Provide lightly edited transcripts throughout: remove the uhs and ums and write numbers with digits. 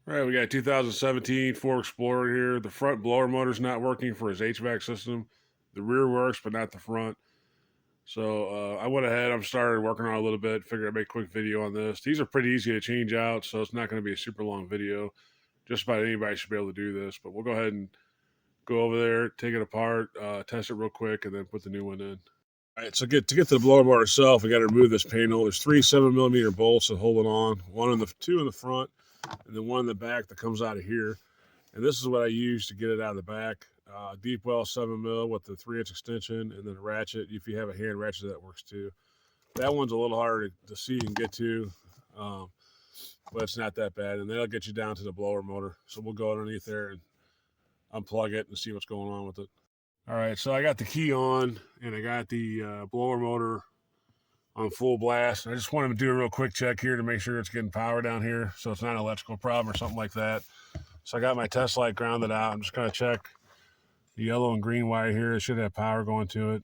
All right, we got 2017 Ford Explorer here. The front blower motor's not working for his HVAC system. The rear works, but not the front. So I went ahead. I've started working on it a little bit. Figured I'd make a quick video on this. These are pretty easy to change out, so it's not going to be a super long video. Just about anybody should be able to do this. But we'll go ahead and go over there, take it apart, test it real quick, and then put the new one in. All right, so to get to the blower motor itself, we got to remove this panel. There's three 7mm bolts that hold it on. Two in the front, and then one in the back that comes out of here. And this is what I use to get it out of the back. Deep well 7mm with the 3-inch extension, and then a ratchet. If you have a hand ratchet, that works too. That one's a little harder to see and get to, um, but it's not that bad. And that'll get you down to the blower motor. So we'll go underneath there and unplug it and see what's going on with it. All right, so I got the key on, and I got the blower motor on full blast. I just wanted to do a real quick check here to make sure it's getting power down here, so it's not an electrical problem or something like that. So I got my test light grounded out. I'm just going to check the yellow and green wire here. It should have power going to it,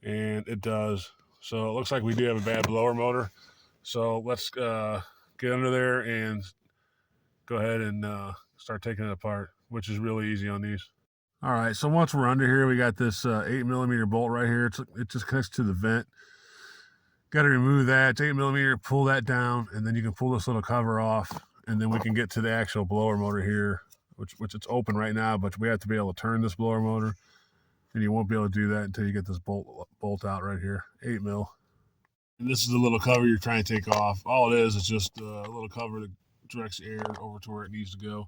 and it does. So it looks like we do have a bad blower motor. So let's get under there and go ahead and start taking it apart, which is really easy on these. All right, so once we're under here, we got this 8mm bolt right here. It just connects to the vent. Got to remove that. It's 8mm, pull that down, and then you can pull this little cover off, and then we can get to the actual blower motor here, which it's open right now, but we have to be able to turn this blower motor, and you won't be able to do that until you get this bolt out right here, 8mm. And this is the little cover you're trying to take off. All it is just a little cover that directs air over to where it needs to go,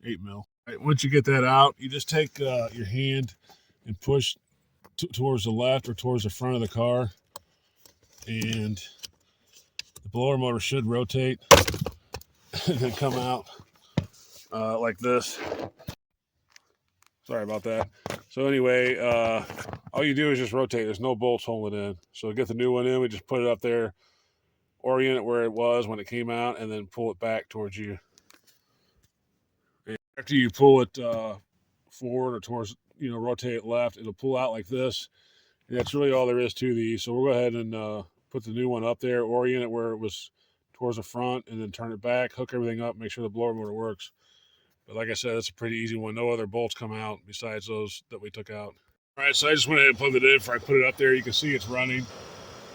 8mm. Right, once you get that out, you just take your hand and push towards the left or towards the front of the car, and the blower motor should rotate and then come out like this. Sorry about that. So anyway, all you do is just rotate. There's no bolts holding it in. So to get the new one in, we just put it up there, orient it where it was when it came out, and then pull it back towards you. And after you pull it forward or towards, rotate it left, it'll pull out like this. And that's really all there is to these. So we'll go ahead and put the new one up there, orient it where it was towards the front, and then turn it back, hook everything up, make sure the blower motor works. But like I said, it's a pretty easy one. No other bolts come out besides those that we took out. All right, so I just went ahead and plugged it in before I put it up there. You can see it's running.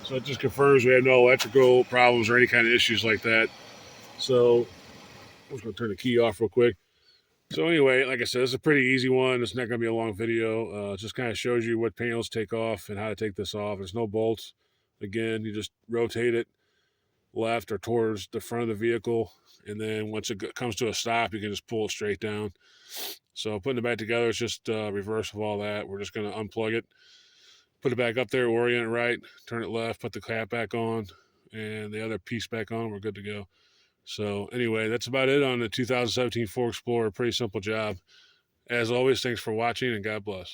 So it just confirms we have no electrical problems or any kind of issues like that. So I'm just going to turn the key off real quick. So anyway, like I said, it's a pretty easy one. It's not going to be a long video. It just kind of shows you what panels take off and how to take this off. There's no bolts. Again, you just rotate it left or towards the front of the vehicle, and then once it comes to a stop, you can just pull it straight down. So putting it back together is just reverse of all that. We're just going to unplug it, put it back up there, orient it right, turn it left, put the cap back on, and the other piece back on. We're good to go. So anyway, that's about it on the 2017 Ford Explorer. Pretty simple job. As always, thanks for watching, and God bless.